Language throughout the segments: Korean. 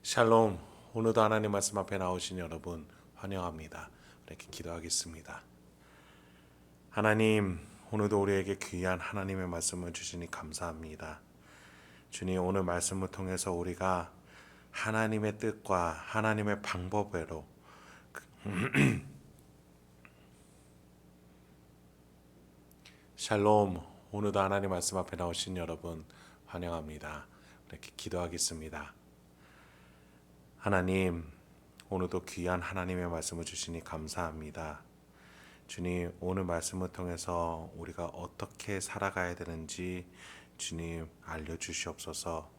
샬롬. 오늘도 하나님 말씀 앞에 나오신 여러분 환영합니다. 이렇게 기도하겠습니다. 하나님, 오늘도 우리에게 귀한 하나님의 말씀을 주시니 감사합니다. 주님, 오늘 말씀을 통해서 우리가 하나님의 뜻과 하나님의 방법대로 샬롬. 오늘도 하나님 말씀 앞에 나오신 여러분 환영합니다. 이렇게 기도하겠습니다. 하나님, 오늘도 귀한 하나님의 말씀을 주시니 감사합니다. 주님, 오늘 말씀을 통해서 우리가 어떻게 살아가야 되는지 주님 알려주시옵소서.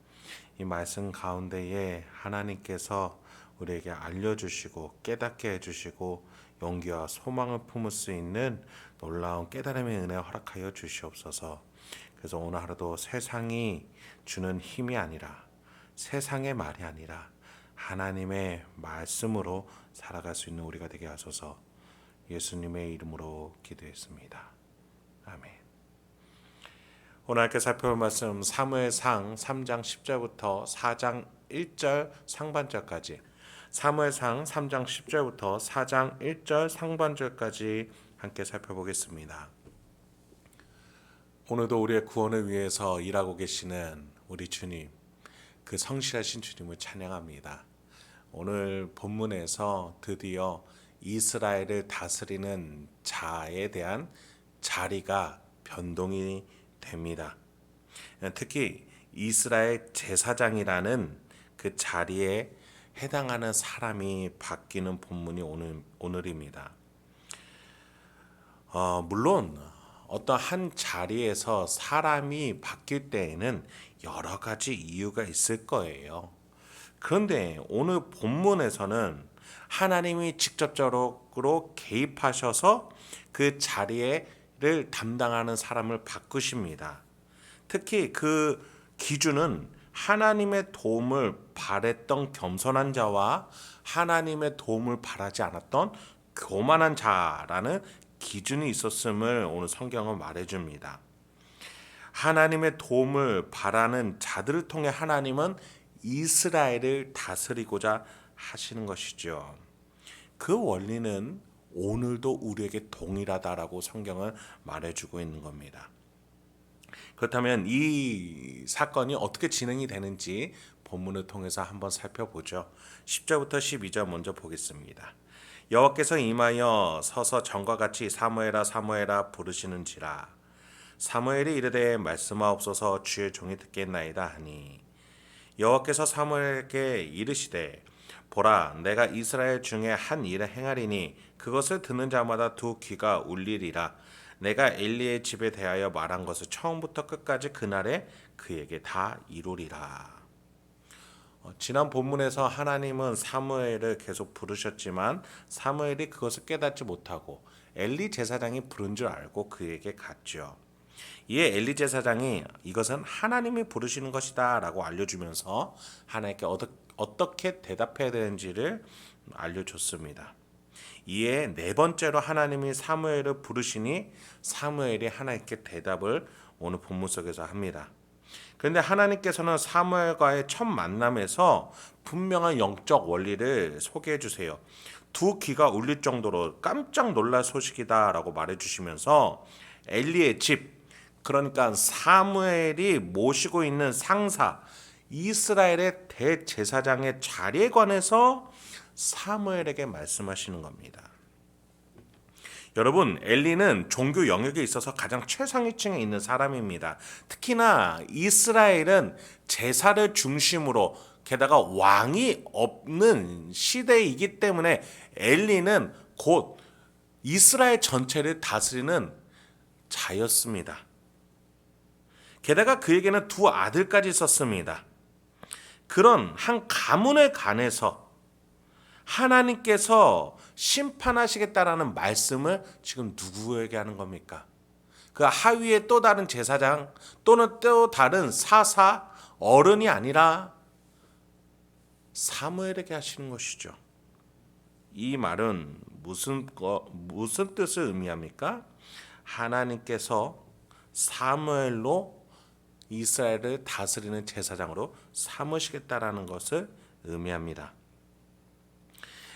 이 말씀 가운데에 하나님께서 우리에게 알려주시고 깨닫게 해주시고 용기와 소망을 품을 수 있는 놀라운 깨달음의 은혜 허락하여 주시옵소서. 그래서 오늘 하루도 세상이 주는 힘이 아니라, 세상의 말이 아니라 하나님의 말씀으로 살아갈 수 있는 우리가 되게 하소서. 예수님의 이름으로 기도했습니다. 아멘. 오늘 함께 살펴볼 말씀 사무엘상 3장 10절부터 4장 1절 상반절까지, 사무엘상 3장 10절부터 4장 1절 상반절까지 함께 살펴보겠습니다. 오늘도 우리의 구원을 위해서 일하고 계시는 우리 주님, 그 성실하신 주님을 찬양합니다. 오늘 본문에서 드디어 이스라엘을 다스리는 자에 대한 자리가 변동이 됩니다. 특히 이스라엘 제사장이라는 그 자리에 해당하는 사람이 바뀌는 본문이 오늘입니다. 물론 어떤 한 자리에서 사람이 바뀔 때에는 여러 가지 이유가 있을 거예요. 그런데 오늘 본문에서는 하나님이 직접적으로 개입하셔서 그 자리를 담당하는 사람을 바꾸십니다. 특히 그 기준은 하나님의 도움을 바랬던 겸손한 자와 하나님의 도움을 바라지 않았던 교만한 자라는 기준이 있었음을 오늘 성경은 말해줍니다. 하나님의 도움을 바라는 자들을 통해 하나님은 이스라엘을 다스리고자 하시는 것이죠. 그 원리는 오늘도 우리에게 동일하다라고 성경은 말해주고 있는 겁니다. 그렇다면 이 사건이 어떻게 진행이 되는지 본문을 통해서 한번 살펴보죠. 10절부터 12절 먼저 보겠습니다. 여호와께서 임하여 서서 전과 같이 사무엘아 사무엘아 부르시는지라. 사무엘이 이르되 말씀하옵소서, 주의 종이 듣겠나이다 하니, 여호와께서 사무엘에게 이르시되 보라, 내가 이스라엘 중에 한 일을 행하리니 그것을 듣는 자마다 두 귀가 울리리라. 내가 엘리의 집에 대하여 말한 것을 처음부터 끝까지 그날에 그에게 다 이루리라. 지난 본문에서 하나님은 사무엘을 계속 부르셨지만 사무엘이 그것을 깨닫지 못하고 엘리 제사장이 부른 줄 알고 그에게 갔죠. 이에 엘리 제사장이 이것은 하나님이 부르시는 것이다 라고 알려주면서 하나님께 어떻게 대답해야 되는지를 알려줬습니다. 이에 네 번째로 하나님이 사무엘을 부르시니 사무엘이 하나님께 대답을 오늘 본문 속에서 합니다. 그런데 하나님께서는 사무엘과의 첫 만남에서 분명한 영적 원리를 소개해 주세요. 두 귀가 울릴 정도로 깜짝 놀랄 소식이다 라고 말해주시면서 엘리의 집, 그러니까 사무엘이 모시고 있는 상사 이스라엘의 대제사장의 자리에 관해서 사무엘에게 말씀하시는 겁니다. 여러분, 엘리는 종교 영역에 있어서 가장 최상위층에 있는 사람입니다. 특히나 이스라엘은 제사를 중심으로 게다가 왕이 없는 시대이기 때문에 엘리는 곧 이스라엘 전체를 다스리는 자였습니다. 게다가 그에게는 두 아들까지 있었습니다. 그런 한 가문에 관해서 하나님께서 심판하시겠다라는 말씀을 지금 누구에게 하는 겁니까? 그 하위의 또 다른 제사장 또는 또 다른 사사 어른이 아니라 사무엘에게 하시는 것이죠. 이 말은 무슨 뜻을 의미합니까? 하나님께서 사무엘로 이스라엘을 다스리는 제사장으로 삼으시겠다라는 것을 의미합니다.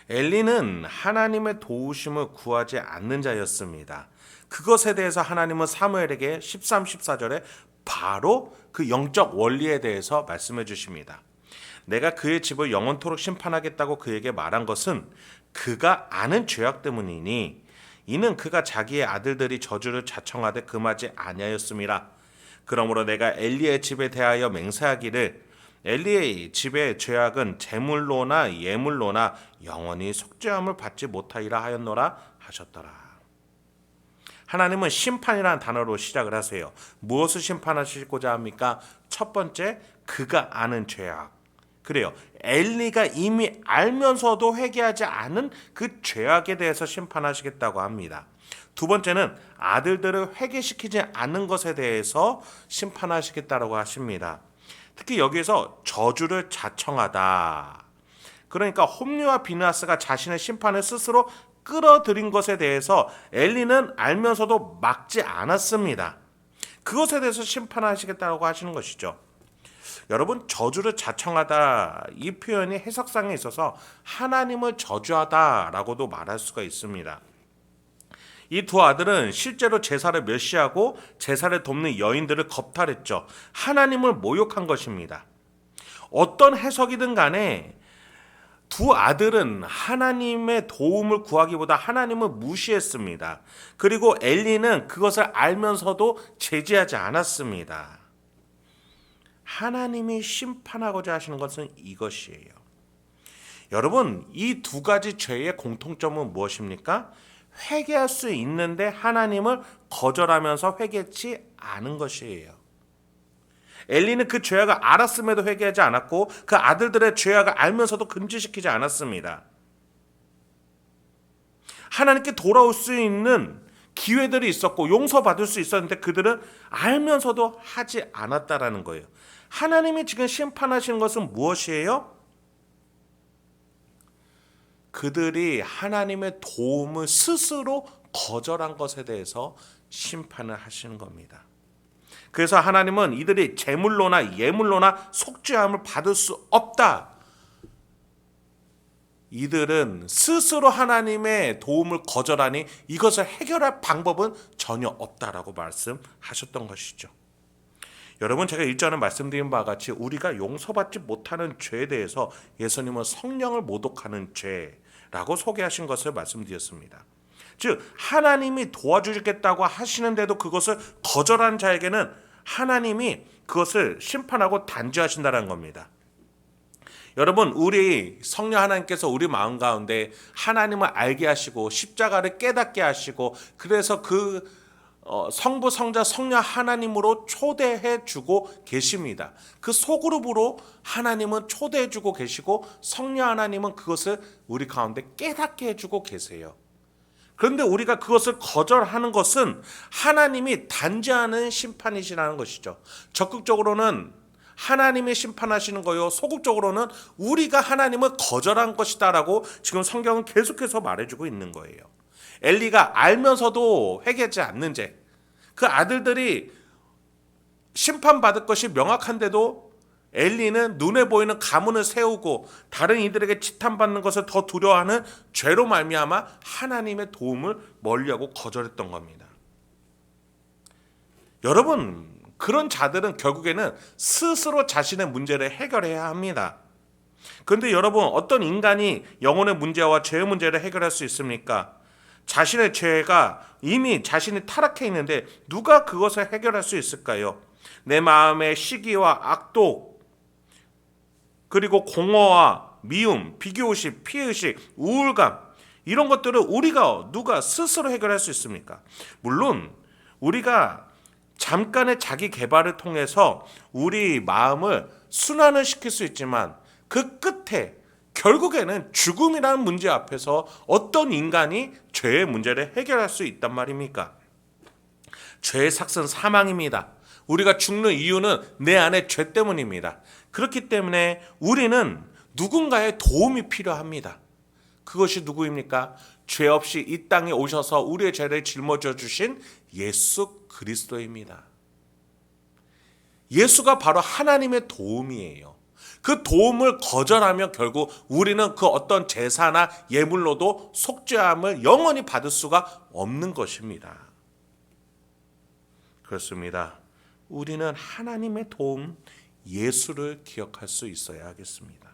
엘리는 하나님의 도우심을 구하지 않는 자였습니다. 그것에 대해서 하나님은 사무엘에게 13, 14절에 바로 그 영적 원리에 대해서 말씀해 주십니다. 내가 그의 집을 영원토록 심판하겠다고 그에게 말한 것은 그가 아는 죄악 때문이니 이는 그가 자기의 아들들이 저주를 자청하되 금하지 아니하였음이라. 그러므로 내가 엘리의 집에 대하여 맹세하기를 엘리의 집의 죄악은 제물로나 예물로나 영원히 속죄함을 받지 못하리라 하였노라 하셨더라. 하나님은 심판이라는 단어로 시작을 하세요. 무엇을 심판하시고자 합니까? 첫 번째, 그가 아는 죄악. 그래요. 엘리가 이미 알면서도 회개하지 않은 그 죄악에 대해서 심판하시겠다고 합니다. 두 번째는 아들들을 회개시키지 않는 것에 대해서 심판하시겠다고 하십니다. 특히 여기에서 저주를 자청하다. 그러니까 홈리와 비느하스가 자신의 심판을 스스로 끌어들인 것에 대해서 엘리는 알면서도 막지 않았습니다. 그것에 대해서 심판하시겠다고 하시는 것이죠. 여러분, 저주를 자청하다 이 표현이 해석상에 있어서 하나님을 저주하다라고도 말할 수가 있습니다. 이 두 아들은 실제로 제사를 멸시하고 제사를 돕는 여인들을 겁탈했죠. 하나님을 모욕한 것입니다. 어떤 해석이든 간에 두 아들은 하나님의 도움을 구하기보다 하나님을 무시했습니다. 그리고 엘리는 그것을 알면서도 제지하지 않았습니다. 하나님이 심판하고자 하시는 것은 이것이에요. 여러분, 이 두 가지 죄의 공통점은 무엇입니까? 회개할 수 있는데 하나님을 거절하면서 회개치 않은 것이에요. 엘리는 그 죄악을 알았음에도 회개하지 않았고 그 아들들의 죄악을 알면서도 금지시키지 않았습니다. 하나님께 돌아올 수 있는 기회들이 있었고 용서받을 수 있었는데 그들은 알면서도 하지 않았다라는 거예요. 하나님이 지금 심판하시는 것은 무엇이에요? 그들이 하나님의 도움을 스스로 거절한 것에 대해서 심판을 하시는 겁니다. 그래서 하나님은 이들이 제물로나 예물로나 속죄함을 받을 수 없다. 이들은 스스로 하나님의 도움을 거절하니 이것을 해결할 방법은 전혀 없다라고 말씀하셨던 것이죠. 여러분, 제가 일전에 말씀드린 바와 같이 우리가 용서받지 못하는 죄에 대해서 예수님은 성령을 모독하는 죄라고 소개하신 것을 말씀드렸습니다. 즉 하나님이 도와주겠다고 하시는데도 그것을 거절한 자에게는 하나님이 그것을 심판하고 단죄하신다는 겁니다. 여러분, 우리 성령 하나님께서 우리 마음 가운데 하나님을 알게 하시고 십자가를 깨닫게 하시고 그래서 그 성부 성자 성령 하나님으로 초대해 주고 계십니다. 그 소그룹으로 하나님은 초대해 주고 계시고 성령 하나님은 그것을 우리 가운데 깨닫게 해주고 계세요. 그런데 우리가 그것을 거절하는 것은 하나님이 단죄하는 심판이시라는 것이죠. 적극적으로는 하나님이 심판하시는 거요, 소극적으로는 우리가 하나님을 거절한 것이다라고 지금 성경은 계속해서 말해주고 있는 거예요. 엘리가 알면서도 회개하지 않는 죄, 그 아들들이 심판받을 것이 명확한데도 엘리는 눈에 보이는 가문을 세우고 다른 이들에게 치탄받는 것을 더 두려워하는 죄로 말미암아 하나님의 도움을 멀리하고 거절했던 겁니다. 여러분, 그런 자들은 결국에는 스스로 자신의 문제를 해결해야 합니다. 그런데 여러분, 어떤 인간이 영혼의 문제와 죄의 문제를 해결할 수 있습니까? 자신의 죄가 이미 자신이 타락해 있는데 누가 그것을 해결할 수 있을까요? 내 마음의 시기와 악독, 그리고 공허와 미움, 비교의식, 피해의식, 우울감, 이런 것들을 우리가 누가 스스로 해결할 수 있습니까? 물론 우리가 잠깐의 자기 개발을 통해서 우리 마음을 순환을 시킬 수 있지만 그 끝에 결국에는 죽음이라는 문제 앞에서 어떤 인간이 죄의 문제를 해결할 수 있단 말입니까? 죄의 삭은 사망입니다. 우리가 죽는 이유는 내 안에 죄 때문입니다. 그렇기 때문에 우리는 누군가의 도움이 필요합니다. 그것이 누구입니까? 죄 없이 이 땅에 오셔서 우리의 죄를 짊어져 주신 예수 그리스도입니다. 예수가 바로 하나님의 도움이에요. 그 도움을 거절하면 결국 우리는 그 어떤 제사나 예물로도 속죄함을 영원히 받을 수가 없는 것입니다. 그렇습니다. 우리는 하나님의 도움, 예수를 기억할 수 있어야 하겠습니다.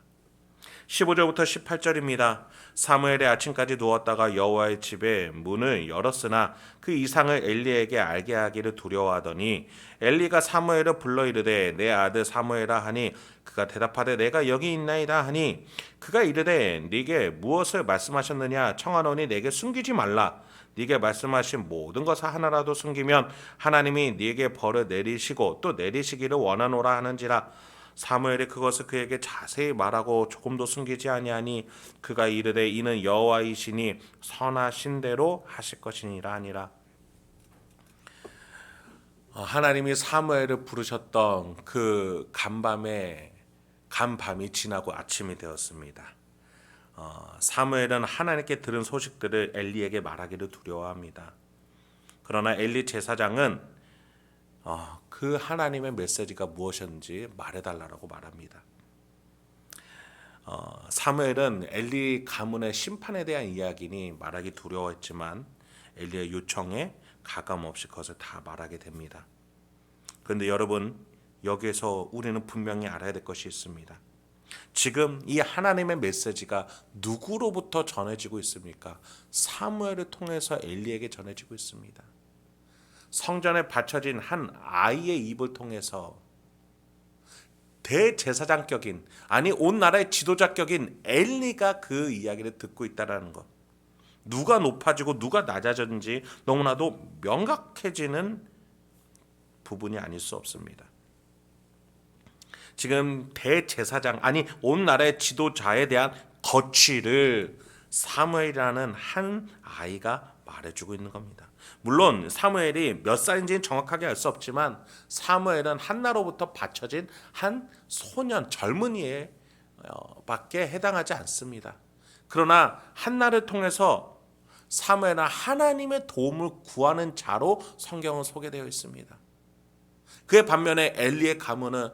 15절부터 18절입니다. 사무엘이 아침까지 누웠다가 여호와의 집의 문을 열었으나 그 이상을 엘리에게 알게 하기를 두려워하더니 엘리가 사무엘을 불러 이르되 내 아들 사무엘아 하니 그가 대답하되 내가 여기 있나이다 하니 그가 이르되 네게 무엇을 말씀하셨느냐 청하노니 내게 숨기지 말라. 네게 말씀하신 모든 것을 하나라도 숨기면 하나님이 네게 벌을 내리시고 또 내리시기를 원하노라 하는지라. 사무엘이 그것을 그에게 자세히 말하고 조금도 숨기지 아니하니 그가 이르되 이는 여호와이시니 선하신 대로 하실 것이니라 하니라. 하나님이 사무엘을 부르셨던 그 간밤이 지나고 아침이 되었습니다. 사무엘은 하나님께 들은 소식들을 엘리에게 말하기를 두려워합니다. 그러나 엘리 제사장은 그 하나님의 메시지가 무엇인지 말해달라고 말합니다. 사무엘은 엘리 가문의 심판에 대한 이야기니 말하기 두려워했지만 엘리의 요청에 가감없이 그것을 다 말하게 됩니다. 그런데 여러분, 여기에서 우리는 분명히 알아야 될 것이 있습니다. 지금 이 하나님의 메시지가 누구로부터 전해지고 있습니까? 사무엘을 통해서 엘리에게 전해지고 있습니다. 성전에 바쳐진 한 아이의 입을 통해서 대제사장격인, 아니 온 나라의 지도자격인 엘리가 그 이야기를 듣고 있다는 것. 누가 높아지고 누가 낮아졌는지 너무나도 명확해지는 부분이 아닐 수 없습니다. 지금 대제사장, 아니 온 나라의 지도자에 대한 거취를 사무엘이라는 한 아이가 말해주고 있는 겁니다. 물론 사무엘이 몇 살인지는 정확하게 알 수 없지만 사무엘은 한나로부터 바쳐진 한 소년, 젊은이에 밖에 해당하지 않습니다. 그러나 한나를 통해서 사무엘은 하나님의 도움을 구하는 자로 성경은 소개되어 있습니다. 그의 반면에 엘리의 가문은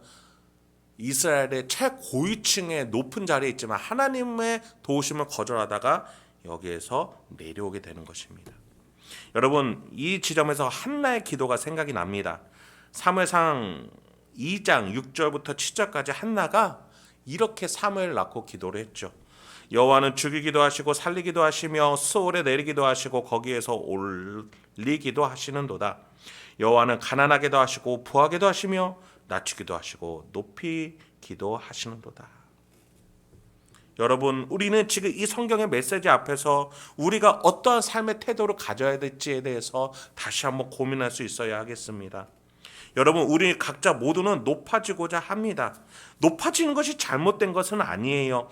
이스라엘의 최고위층의 높은 자리에 있지만 하나님의 도우심을 거절하다가 여기에서 내려오게 되는 것입니다. 여러분, 이 지점에서 한나의 기도가 생각이 납니다. 사무엘상 2장 6절부터 7절까지 한나가 이렇게 사무엘을 낳고 기도를 했죠. 여호와는 죽이기도 하시고 살리기도 하시며 수월에 내리기도 하시고 거기에서 올리기도 하시는도다. 여호와는 가난하게도 하시고 부하게도 하시며 낮추기도 하시고 높이기도 하시는도다. 여러분, 우리는 지금 이 성경의 메시지 앞에서 우리가 어떠한 삶의 태도를 가져야 될지에 대해서 다시 한번 고민할 수 있어야 하겠습니다. 여러분, 우리 각자 모두는 높아지고자 합니다. 높아지는 것이 잘못된 것은 아니에요.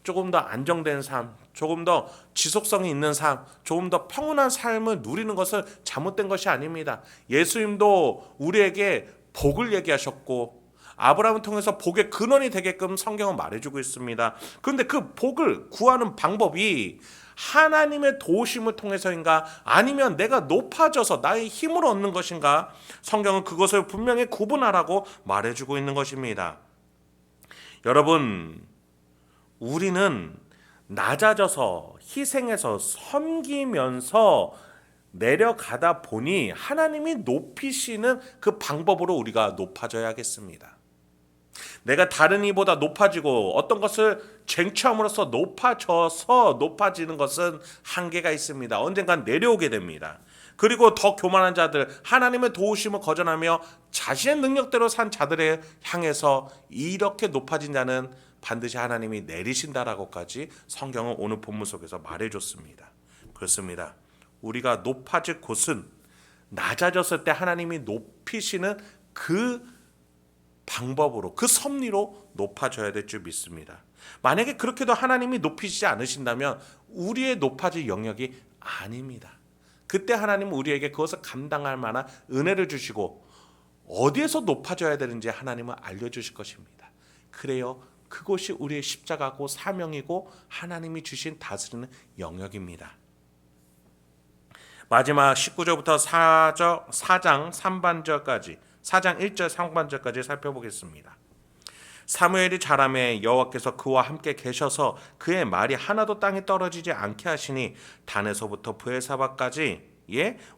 조금 더 안정된 삶, 조금 더 지속성이 있는 삶, 조금 더 평온한 삶을 누리는 것은 잘못된 것이 아닙니다. 예수님도 우리에게 복을 얘기하셨고 아브라함을 통해서 복의 근원이 되게끔 성경은 말해주고 있습니다. 그런데 그 복을 구하는 방법이 하나님의 도우심을 통해서인가 아니면 내가 높아져서 나의 힘을 얻는 것인가, 성경은 그것을 분명히 구분하라고 말해주고 있는 것입니다. 여러분, 우리는 낮아져서 희생해서 섬기면서 내려가다 보니 하나님이 높이시는 그 방법으로 우리가 높아져야겠습니다. 내가 다른 이보다 높아지고 어떤 것을 쟁취함으로써 높아지는 것은 한계가 있습니다. 언젠간 내려오게 됩니다. 그리고 더 교만한 자들, 하나님의 도우심을 거절하며 자신의 능력대로 산 자들에 향해서 이렇게 높아진 자는 반드시 하나님이 내리신다라고까지 성경은 오늘 본문 속에서 말해줬습니다. 그렇습니다. 우리가 높아질 곳은 낮아졌을 때 하나님이 높이시는 그 방법으로, 그 섭리로 높아져야 될 줄 믿습니다. 만약에 그렇게도 하나님이 높이시지 않으신다면 우리의 높아질 영역이 아닙니다. 그때 하나님은 우리에게 그것을 감당할 만한 은혜를 주시고 어디에서 높아져야 되는지 하나님은 알려주실 것입니다. 그래요, 그것이 우리의 십자가고 사명이고 하나님이 주신 다스리는 영역입니다. 마지막 19절부터 4장 3반절까지, 4장 1절 상반절까지 살펴보겠습니다. 사무엘이 자라매 여호와께서 그와 함께 계셔서 그의 말이 하나도 땅에 떨어지지 않게 하시니 단에서부터 브엘사바까지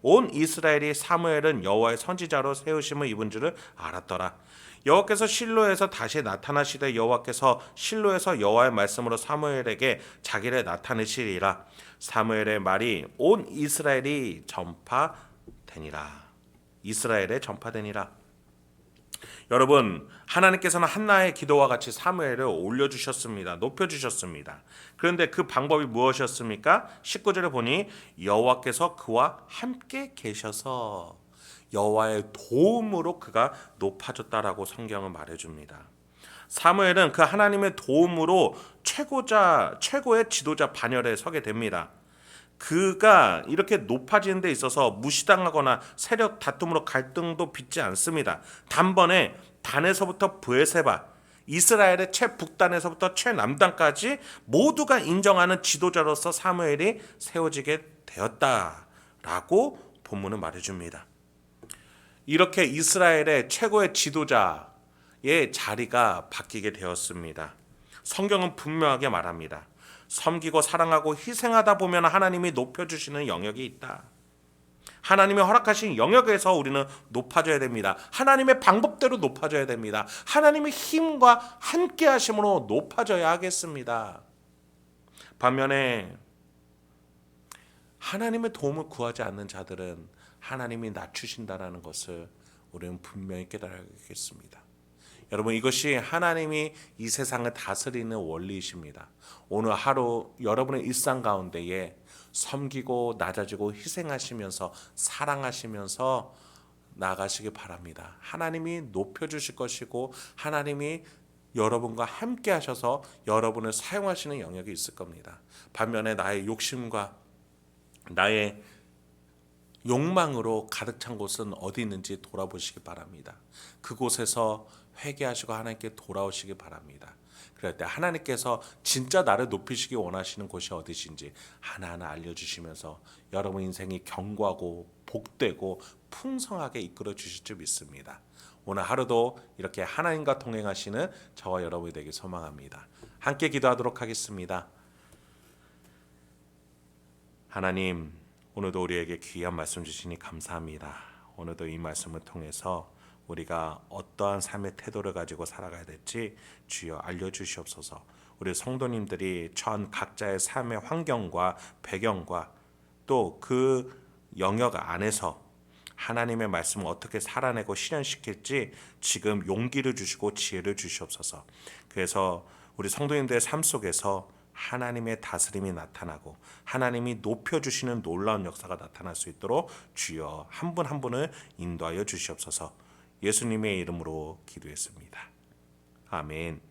온 이스라엘이 사무엘은 여호와의 선지자로 세우심을 입은 줄을 알았더라. 여호와께서 실로에서 다시 나타나시되 여호와께서 실로에서 여호와의 말씀으로 사무엘에게 자기를 나타내시리라. 사무엘의 말이 온 이스라엘이 전파되니라. 이스라엘에 전파되니라. 여러분, 하나님께서는 한나의 기도와 같이 사무엘을 올려주셨습니다. 높여주셨습니다. 그런데 그 방법이 무엇이었습니까? 19절에 보니 여호와께서 그와 함께 계셔서 여호와의 도움으로 그가 높아졌다라고 성경은 말해줍니다. 사무엘은 그 하나님의 도움으로 최고의 지도자 반열에 서게 됩니다. 그가 이렇게 높아지는 데 있어서 무시당하거나 세력 다툼으로 갈등도 빚지 않습니다. 단번에 단에서부터 브에세바, 이스라엘의 최북단에서부터 최남단까지 모두가 인정하는 지도자로서 사무엘이 세워지게 되었다라고 본문은 말해줍니다. 이렇게 이스라엘의 최고의 지도자의 자리가 바뀌게 되었습니다. 성경은 분명하게 말합니다. 섬기고 사랑하고 희생하다 보면 하나님이 높여주시는 영역이 있다. 하나님이 허락하신 영역에서 우리는 높아져야 됩니다. 하나님의 방법대로 높아져야 됩니다. 하나님의 힘과 함께 하심으로 높아져야 하겠습니다. 반면에 하나님의 도움을 구하지 않는 자들은 하나님이 낮추신다라는 것을 우리는 분명히 깨달아야겠습니다. 여러분, 이것이 하나님이 이 세상을 다스리는 원리이십니다. 오늘 하루 여러분의 일상 가운데에 섬기고 낮아지고 희생하시면서 사랑하시면서 나아가시기 바랍니다. 하나님이 높여주실 것이고 하나님이 여러분과 함께 하셔서 여러분을 사용하시는 영역이 있을 겁니다. 반면에 나의 욕심과 나의 욕망으로 가득 찬 곳은 어디 있는지 돌아보시기 바랍니다. 그곳에서 회개하시고 하나님께 돌아오시기 바랍니다. 그럴 때 하나님께서 진짜 나를 높이시기 원하시는 곳이 어디신지 하나하나 알려주시면서 여러분 인생이 견고하고 복되고 풍성하게 이끌어 주실 줄 믿습니다. 오늘 하루도 이렇게 하나님과 동행하시는 저와 여러분이 되길 소망합니다. 함께 기도하도록 하겠습니다. 하나님, 오늘도 우리에게 귀한 말씀 주시니 감사합니다. 오늘도 이 말씀을 통해서 우리가 어떠한 삶의 태도를 가지고 살아가야 될지 주여 알려주시옵소서. 우리 성도님들이 처한 각자의 삶의 환경과 배경과 또 그 영역 안에서 하나님의 말씀을 어떻게 살아내고 실현시킬지 지금 용기를 주시고 지혜를 주시옵소서. 그래서 우리 성도님들의 삶 속에서 하나님의 다스림이 나타나고 하나님이 높여주시는 놀라운 역사가 나타날 수 있도록 주여 한 분 한 분을 인도하여 주시옵소서. 예수님의 이름으로 기도했습니다. 아멘.